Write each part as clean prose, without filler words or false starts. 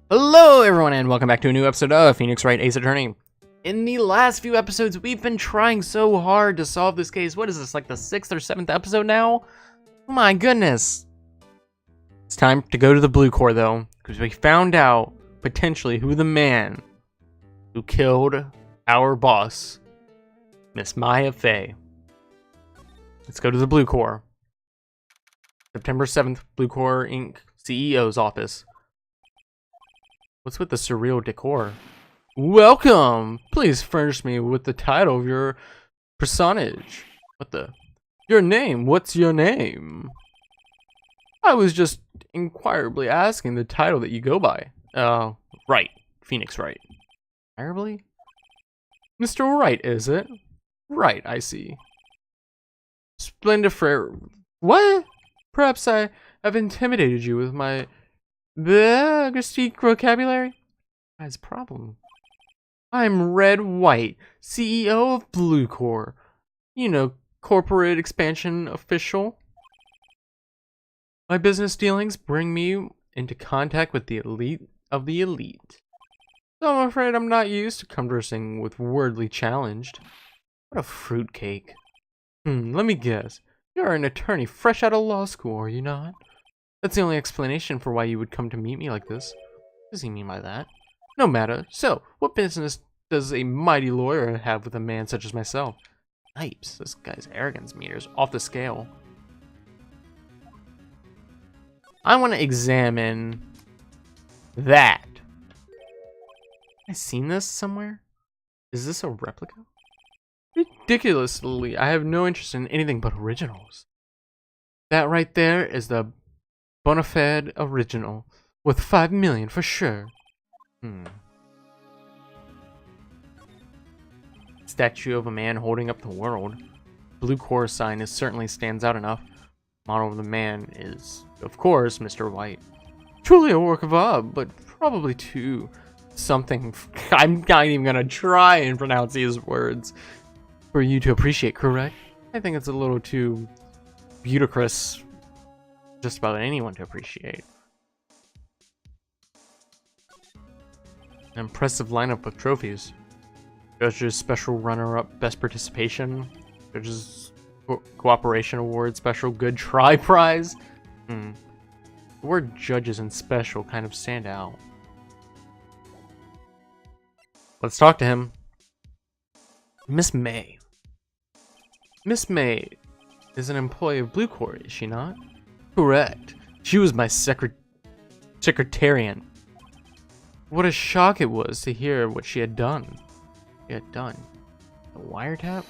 Hello everyone and welcome back to a new episode of Phoenix Wright Ace Attorney. In the last few episodes, we've been trying so hard to solve this case. What is this, like the 6th or 7th episode now? My goodness. It's time to go to the Blue Corps though, because we found out, potentially, who the man who killed our boss, Miss Maya Fey. Let's go to the Blue Corps. September 7th, Blue Corps Inc. CEO's office. What's with the surreal decor? Welcome! Please furnish me with the title of your personage. What the? Your name? What's your name? I was just inquirably asking the title that you go by. Wright. Phoenix Wright. Inquirably? Mr. Wright, is it? Right, I see. Splendid What? Perhaps I have intimidated you with my Greek vocabulary? That's a problem. I'm Red White, CEO of Blue Corps. You know, corporate expansion official. My business dealings bring me into contact with the elite of the elite. So I'm afraid I'm not used to conversing with wordly challenged. What a fruitcake. Let me guess. You're an attorney fresh out of law school, are you not? That's the only explanation for why you would come to meet me like this. What does he mean by that? No matter. So, what business does a mighty lawyer have with a man such as myself? Yipes, this guy's arrogance meter's off the scale. I want to examine that. Have I seen this somewhere? Is this a replica? Ridiculously, I have no interest in anything but originals. That right there is the bona fide original, worth 5 million for sure. Statue of a man holding up the world. Blue Corps sign certainly stands out enough. Model of the man is, of course, Mr. White. Truly a work of art, but probably too something. I'm not even gonna try and pronounce these words for you to appreciate, correct? I think it's a little too ludicrous just about anyone to appreciate. An impressive lineup of trophies. Judges Special Runner-Up Best Participation. Judges Cooperation Award Special Good Try Prize. The word judges and special kind of stand out. Let's talk to him. Miss May. Miss May is an employee of Blue Corps, is she not? Correct. She was my secretarian. What a shock it was to hear what she had done. A wiretap?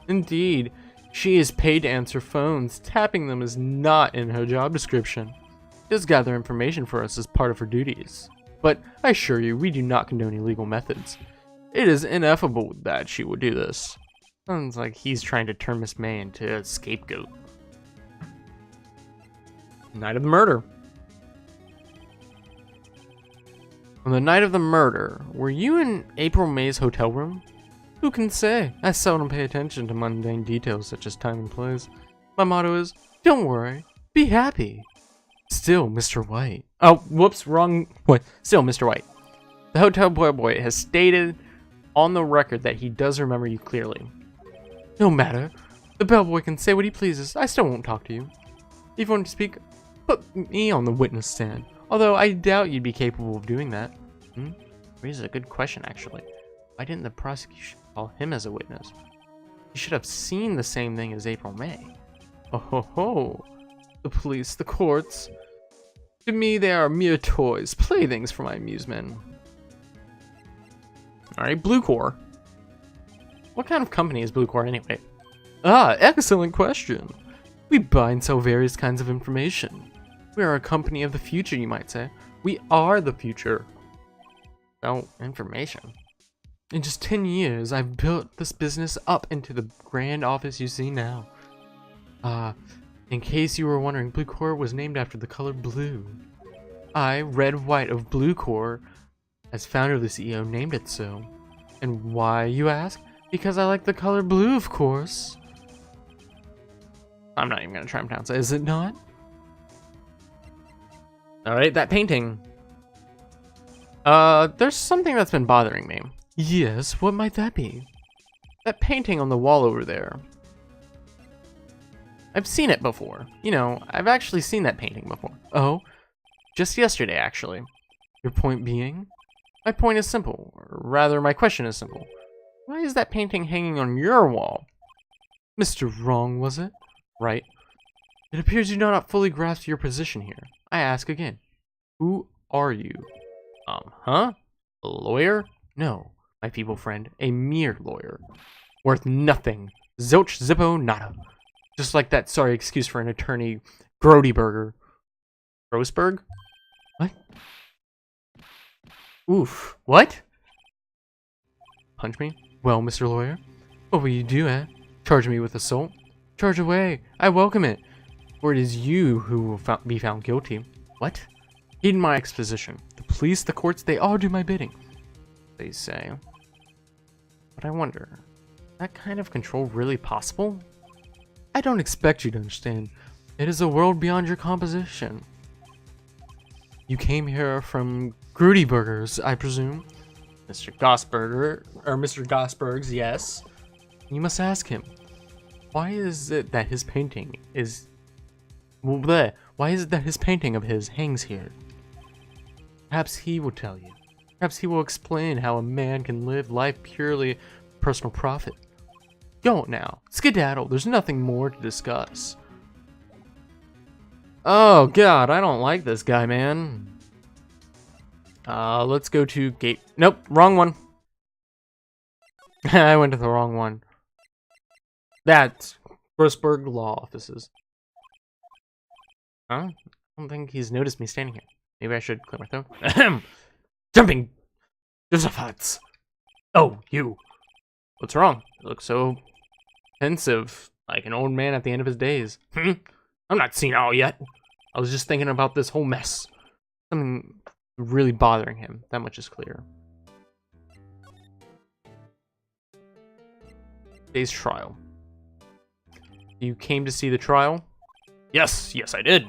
Indeed. She is paid to answer phones. Tapping them is not in her job description. She does gather information for us as part of her duties. But I assure you, we do not condone illegal methods. It is ineffable that she would do this. Sounds like he's trying to turn Miss May into a scapegoat. Night of the murder. On the night of the murder, were you in April May's hotel room? Who can say? I seldom pay attention to mundane details such as time and place. My motto is, don't worry, be happy. Still, Mr. White. Oh, whoops, wrong. What? Still, Mr. White. The hotel boy has stated on the record that he does remember you clearly. No matter. The bellboy can say what he pleases. I still won't talk to you. If you want to speak, put me on the witness stand. Although I doubt you'd be capable of doing that. Raises a good question, actually. Why didn't the prosecution call him as a witness? You should have seen the same thing as April May. Oh ho ho. The police, the courts. To me, they are mere toys, playthings for my amusement. Alright, Blue Corps. What kind of company is Blue Corps anyway? Ah, excellent question. We buy and sell various kinds of information. We are a company of the future, you might say. We are the future. Well, information. In just 10 years, I've built this business up into the grand office you see now. In case you were wondering, Blue Corps was named after the color blue. I, Red White of Blue Corps, as founder of the CEO, named it so. And why, you ask? Because I like the color blue, of course. I'm not even gonna try and pronounce it, is it not? Alright, that painting. There's something that's been bothering me. Yes, what might that be? That painting on the wall over there. I've seen it before. You know, I've actually seen that painting before. Oh, just yesterday, actually. Your point being? My point is simple, or rather, my question is simple. Why is that painting hanging on your wall? Mr. Wrong, was it? Right. It appears you do not fully grasp your position here. I ask again. Who are you? Huh? A lawyer? No, my feeble friend, a mere lawyer. Worth nothing. Zilch zippo nada. Just like that sorry excuse for an attorney, Grodyberger. Grossberg? What? Oof. What? Punch me? Well, Mr. Lawyer, what will you do, eh? Charge me with assault? Charge away. I welcome it. For it is you who will be found guilty. What? Heed my exposition. The police, the courts, they all do my bidding. They say. But I wonder, is that kind of control really possible? I don't expect you to understand. It is a world beyond your composition. You came here from Grudyburgers, I presume? Mr. Gossberger, or Mr. Gossberg's, yes. You must ask him. Why is it that his painting is... Bleh. Why is it that his painting of his hangs here? Perhaps he will tell you. Perhaps he will explain how a man can live life purely for personal profit. Go now. Skedaddle. There's nothing more to discuss. Oh, God. I don't like this guy, man. Let's go to gate... Nope. Wrong one. I went to the wrong one. That's Grossberg Law Offices. Huh? I don't think he's noticed me standing here. Maybe I should clear my throat. Ahem! Jumping! Josephats! Oh, you! What's wrong? You look so pensive, like an old man at the end of his days. I'm not senile yet. I was just thinking about this whole mess. Something really bothering him. That much is clear. Today's trial. You came to see the trial? Yes, I did.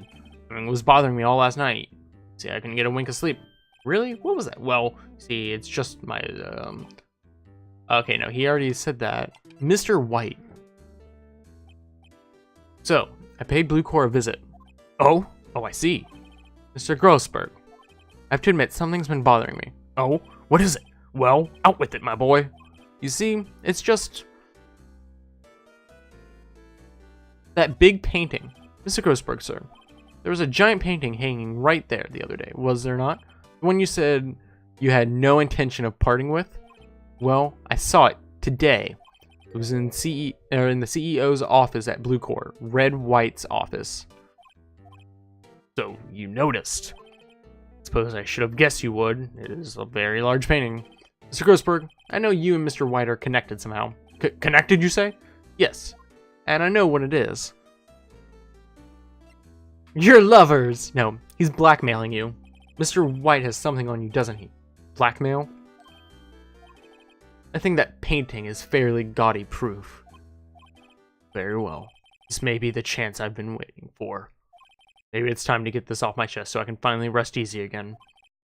I mean, it was bothering me all last night. See, I couldn't get a wink of sleep. Really? What was that? Well, see, it's just my, Okay, no, he already said that. Mr. White. So, I paid Blue Corps a visit. Oh, I see. Mr. Grossberg. I have to admit, something's been bothering me. Oh, what is it? Well, out with it, my boy. You see, it's just... that big painting. Mr. Grossberg, sir. There was a giant painting hanging right there the other day, was there not? The one you said you had no intention of parting with? Well, I saw it today. It was in the CEO's office at Blue Corps, Red White's office. So, you noticed. Suppose I should have guessed you would. It is a very large painting. Mr. Grossberg, I know you and Mr. White are connected somehow. Connected, you say? Yes. And I know what it is. You're lovers! No, he's blackmailing you. Mr. White has something on you, doesn't he? Blackmail? I think that painting is fairly gaudy proof. Very well. This may be the chance I've been waiting for. Maybe it's time to get this off my chest so I can finally rest easy again.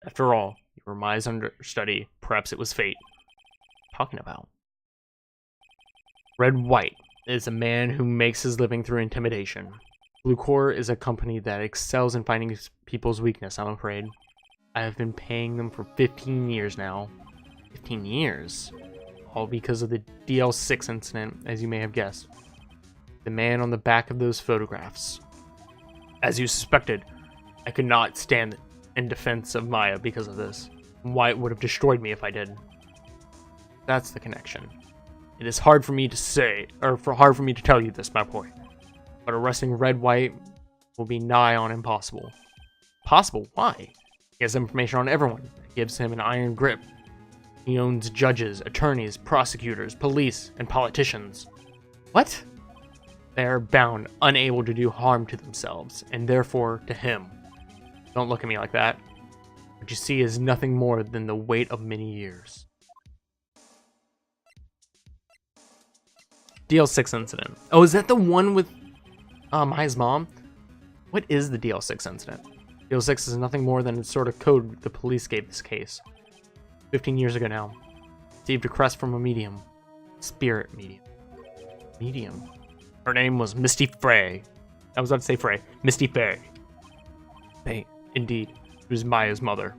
After all, you were my understudy. Perhaps it was fate. Talking about? Red White is a man who makes his living through intimidation. Blue Corps is a company that excels in finding people's weakness, I'm afraid. I have been paying them for 15 years now. 15 years? All because of the DL6 incident, as you may have guessed. The man on the back of those photographs. As you suspected, I could not stand in defense of Maya because of this. White would have destroyed me if I did. That's the connection. It is hard for me to say, or hard for me to tell you this, my boy. But arresting Red White will be nigh on impossible. Possible? Why? He has information on everyone. It gives him an iron grip. He owns judges, attorneys, prosecutors, police, and politicians. What? They are bound, unable to do harm to themselves, and therefore to him. Don't look at me like that. What you see is nothing more than the weight of many years. DL6 incident. Oh, is that the one with Maya's mom? What is the DL6 incident? DL6 is nothing more than a sort of code the police gave this case. 15 years ago now. Received a request from a medium. Spirit medium. Medium. Her name was Misty Frey. I was about to say Frey. Misty Frey. Hey, indeed. She was Maya's mother.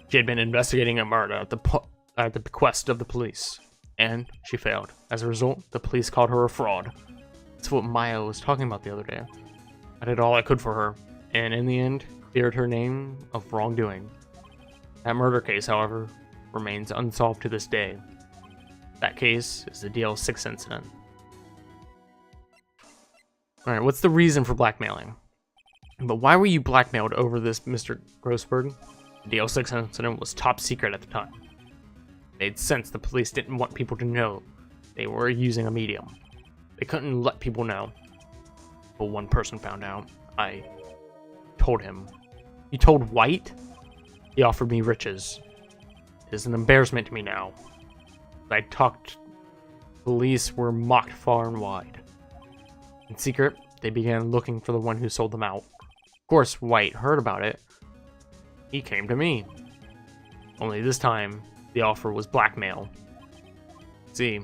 She had been investigating a murder at the bequest of the police. And she failed. As a result, the police called her a fraud. That's what Maya was talking about the other day. I did all I could for her, and in the end, cleared her name of wrongdoing. That murder case, however, remains unsolved to this day. That case is the DL6 incident. Alright, what's the reason for blackmailing? But why were you blackmailed over this, Mr. Grossberg? The DL6 incident was top secret at the time. It made sense the police didn't want people to know they were using a medium. They couldn't let people know. But one person found out. I told him. You told White? He offered me riches. It is an embarrassment to me now. I talked. Police were mocked far and wide. In secret, they began looking for the one who sold them out. Of course, White heard about it. He came to me. Only this time, the offer was blackmail. See,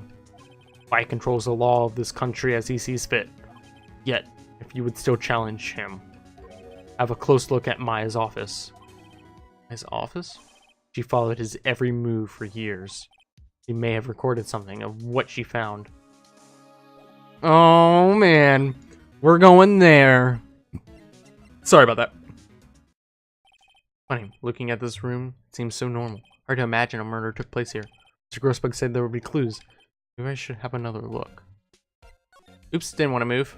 White controls the law of this country as he sees fit. Yet, if you would still challenge him, have a close look at Maya's office. His office? She followed his every move for years. She may have recorded something of what she found. Oh man, we're going there. Sorry about that. Funny, looking at this room, it seems so normal. Hard to imagine a murder took place here. Mr. Grossbug said there would be clues. Maybe I should have another look. Oops, didn't want to move.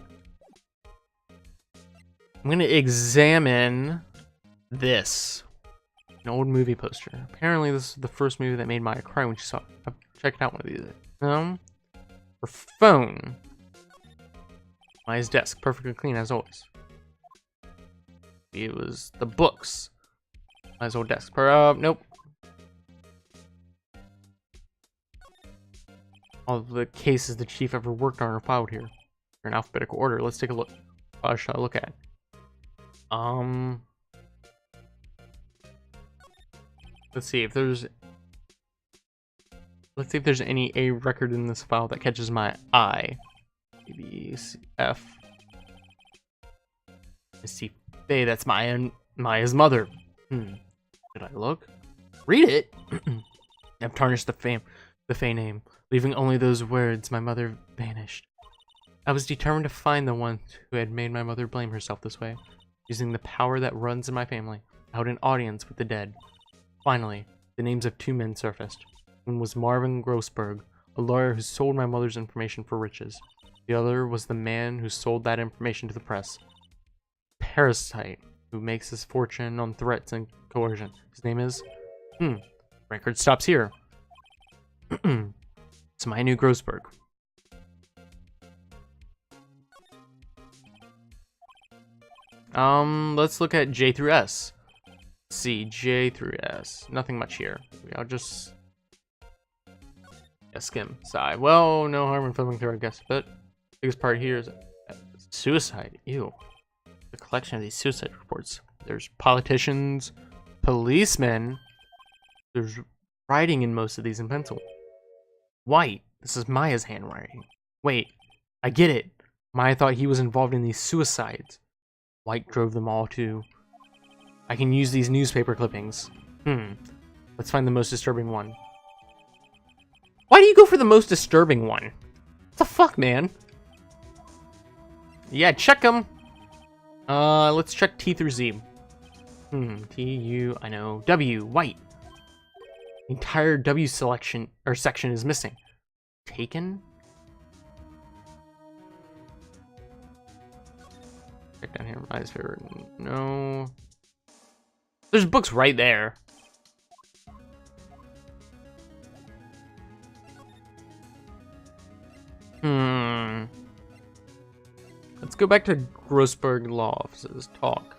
I'm gonna examine this. An old movie poster. Apparently this is the first movie that made Maya cry when she saw it. I've checked out one of these. Her phone. Maya's desk, perfectly clean as always. It was the books. Maya's old desk. Nope. All of the cases the chief ever worked on are filed here. They're in alphabetical order. Let's take a look. What should I look at? Let's see if there's any A record in this file that catches my eye. B, C, F. I see Faye, that's Maya's mother. Did I look? Read it? I've tarnished the Faye name, leaving only those words, my mother vanished. I was determined to find the one who had made my mother blame herself this way. Using the power that runs in my family, I held an audience with the dead. Finally, the names of two men surfaced. One was Marvin Grossberg, a lawyer who sold my mother's information for riches. The other was the man who sold that information to the press. Parasite, who makes his fortune on threats and coercion. His name is... Record stops here. It's my new Grossberg. Let's look at J through S. Let's see, J through S. Nothing much here. I'll just... skim. Sigh. Well, no harm in flipping through, I guess. But biggest part here is suicide. Ew. The collection of these suicide reports. There's politicians, policemen. There's writing in most of these in pencil. White. This is Maya's handwriting. Wait, I get it. Maya thought he was involved in these suicides. White drove them all to... I can use these newspaper clippings. Let's find the most disturbing one. Why do you go for the most disturbing one? What the fuck, man? Yeah, check them. Let's check T through Z. T, U, I know. W, White. The entire W section is missing. Taken? Check down here. My favorite. No. There's books right there. Let's go back to Grossberg Law Offices. Talk.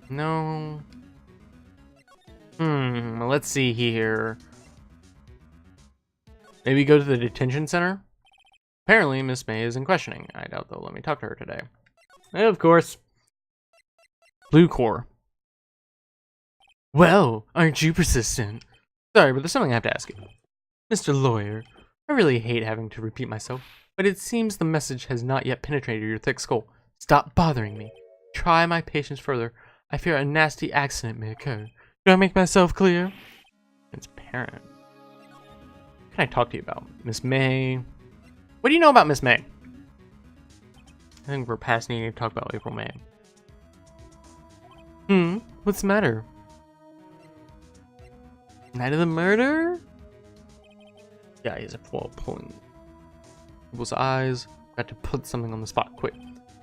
No. Let's see here. Maybe go to the detention center? Apparently, Miss May is in questioning. I doubt they'll let me talk to her today. Of course. Blue core. Well, aren't you persistent? Sorry, but there's something I have to ask you. Mr. Lawyer, I really hate having to repeat myself, but it seems the message has not yet penetrated your thick skull. Stop bothering me. Try my patience further. I fear a nasty accident may occur. Do I make myself clear? Transparent. What can I talk to you about? Miss May? What do you know about Miss May? I think we're past needing to talk about April May. What's the matter? Night of the murder? Yeah, he's pulling people's eyes. Got to put something on the spot quick.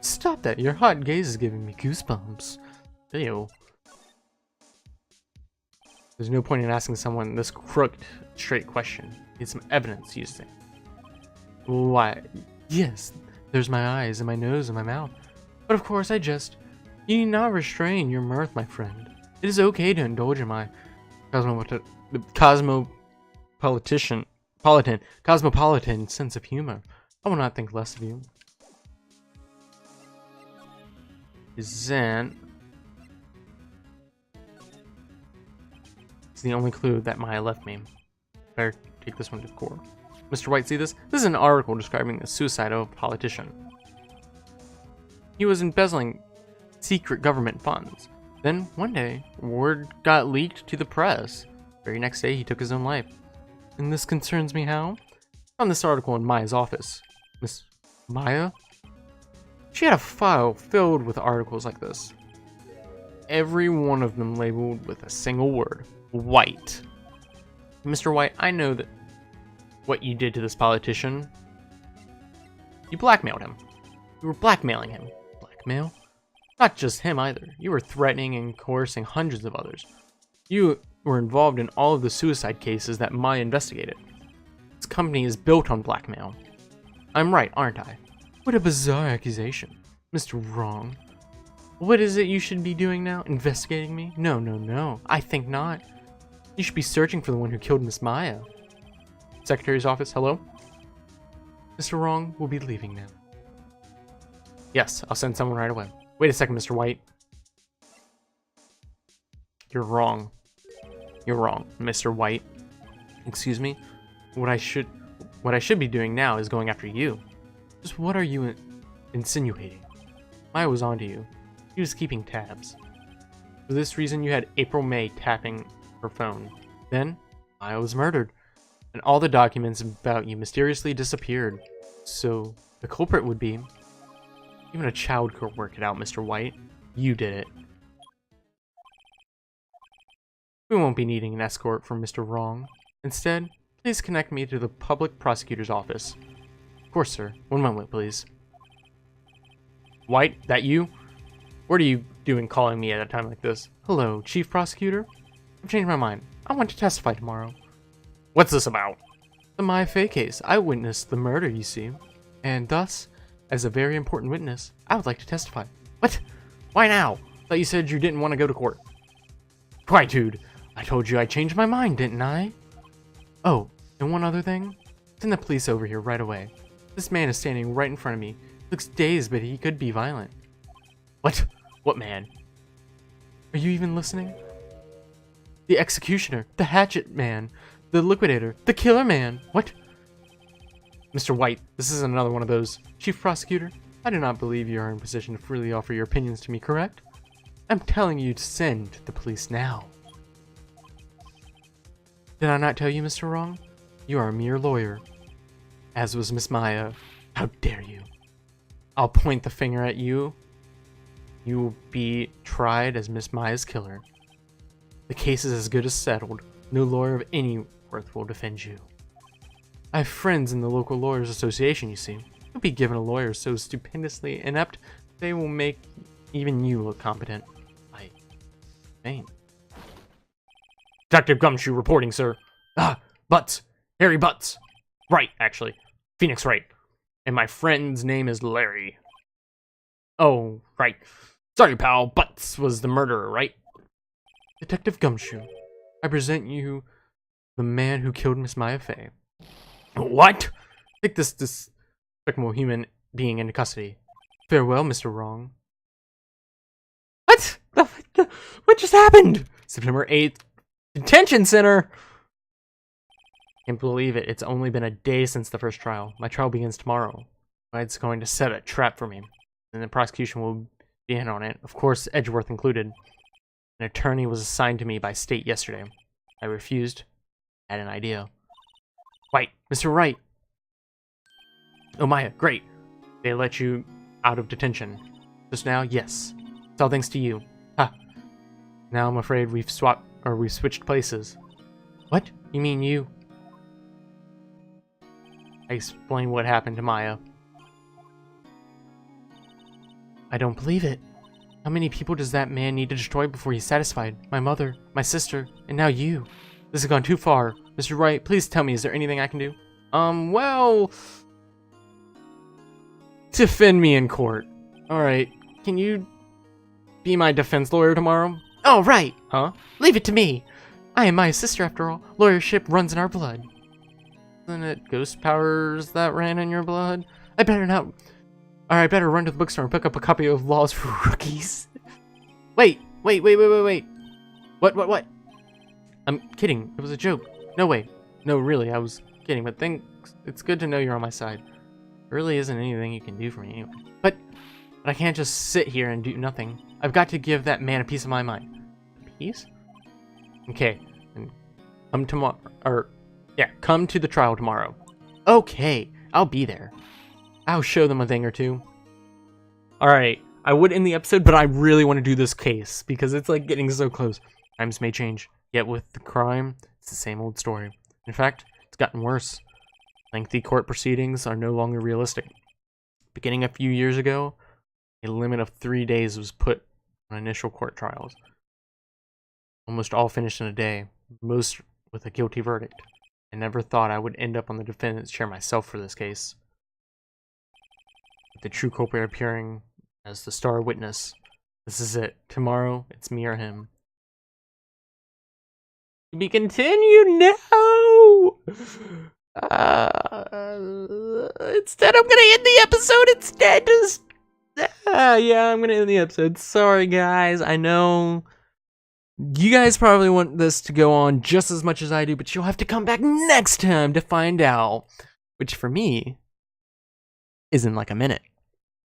Stop that! Your hot gaze is giving me goosebumps. Ew. There's no point in asking someone this crooked, straight question. Need some evidence, you say. Why? Yes, there's my eyes and my nose and my mouth. But of course I jest. You need not restrain your mirth, my friend. It is okay to indulge in my cosmopolitan sense of humor. I will not think less of you. Then it's the only clue that Maya left me. Better take this one to core. Mr. White, see this? This is an article describing the suicide of a politician. He was embezzling secret government funds. Then, one day, word got leaked to the press. The very next day, he took his own life. And this concerns me how? I found this article in Maya's office. Miss Maya? She had a file filled with articles like this. Every one of them labeled with a single word. White. Mr. White, I know that what you did to this politician. You blackmailed him. You were blackmailing him. Blackmail? Not just him either. You were threatening and coercing hundreds of others. You were involved in all of the suicide cases that Maya investigated. This company is built on blackmail. I'm right, aren't I? What a bizarre accusation. Mr. Wrong. What is it you should be doing now? Investigating me? No, no, no. I think not. You should be searching for the one who killed Miss Maya. Secretary's office, hello? Mr. Wrong will be leaving now. Yes, I'll send someone right away. Wait a second, Mr. White. You're wrong. You're wrong, Mr. White. Excuse me? What I should be doing now is going after you. Just what are you insinuating? Maya was onto you. She was keeping tabs. For this reason, you had April May tapping her phone. Then, Maya was murdered, and all the documents about you mysteriously disappeared. So, the culprit would be... Even a child could work it out, Mr. White. You did it. We won't be needing an escort from Mr. Wrong. Instead, please connect me to the public prosecutor's office. Of course, sir. One moment, please. White, that you? What are you doing calling me at a time like this? Hello, Chief Prosecutor? I've changed my mind. I want to testify tomorrow. What's this about? The Maya Fey case. I witnessed the murder, you see. And thus, as a very important witness, I would like to testify. What? Why now? Thought you said you didn't want to go to court. Quiet, dude. I told you I changed my mind, didn't I? Oh, and one other thing. Send the police over here right away. This man is standing right in front of me. Looks dazed, but he could be violent. What? What man? Are you even listening? The executioner, the hatchet man, the liquidator, the killer man. What? Mr. White, this isn't another one of those. Chief Prosecutor, I do not believe you are in position to freely offer your opinions to me, correct? I'm telling you to send the police now. Did I not tell you, Mr. Wrong? You are a mere lawyer. As was Miss Maya. How dare you? I'll point the finger at you. You will be tried as Miss Maya's killer. The case is as good as settled. No lawyer of any worth will defend you. I have friends in the local lawyers association, you see. Don't be given a lawyer so stupendously inept, they will make even you look competent. I faint. Detective Gumshoe reporting, sir. Butts. Harry Butts. Right, actually. Phoenix Wright. And my friend's name is Larry. Oh, right. Sorry, pal. Butts was the murderer, right? Detective Gumshoe, I present you the man who killed Miss Maya Fey. What? Take this despicable human being into custody. Farewell, Mr. Wrong. What the What just happened? September 8th, detention center. Can't believe it. It's only been a day since the first trial. My trial begins tomorrow. Wright's going to set a trap for me, and the prosecution will be in on it. Of course, Edgeworth included. An attorney was assigned to me by state yesterday. I refused. I had an idea. Wright, Mr. Wright. Oh, Maya, great. They let you out of detention. Just now, yes. It's all thanks to you. Ha. Now I'm afraid we've switched places. What? You mean you? I explained what happened to Maya. I don't believe it. How many people does that man need to destroy before he's satisfied? My mother, my sister, and now you. This has gone too far. Mr. Wright, please tell me, is there anything I can do? Well... defend me in court. Alright, can you be my defense lawyer tomorrow? Oh, right! Huh? Leave it to me! I am Maya's sister after all. Lawyership runs in our blood. Isn't it ghost powers that ran in your blood? I better not... Alright, I better run to the bookstore and pick up a copy of Laws for Rookies. Wait. What? I'm kidding. It was a joke. No way. No, really, I was kidding, but thanks. It's good to know you're on my side. There really isn't anything you can do for me anyway. But I can't just sit here and do nothing. I've got to give that man a piece of my mind. Peace? Okay. And come tomorrow, come to the trial tomorrow. Okay, I'll be there. I'll show them a thing or two. Alright, I would end the episode, but I really want to do this case, because it's like getting so close. Times may change, yet with the crime, it's the same old story. In fact, it's gotten worse. Lengthy court proceedings are no longer realistic. Beginning a few years ago, a limit of 3 days was put on initial court trials. Almost all finished in a day, most with a guilty verdict. I never thought I would end up on the defendant's chair myself for this case. With the true culprit appearing as the star witness. This is it. Tomorrow, it's me or him. To be continued? No! Instead, I'm gonna end the episode instead. Yeah, I'm gonna end the episode. Sorry, guys. I know you guys probably want this to go on just as much as I do, but you'll have to come back next time to find out. Which, for me, is in like a minute.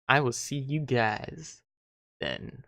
I will see you guys then.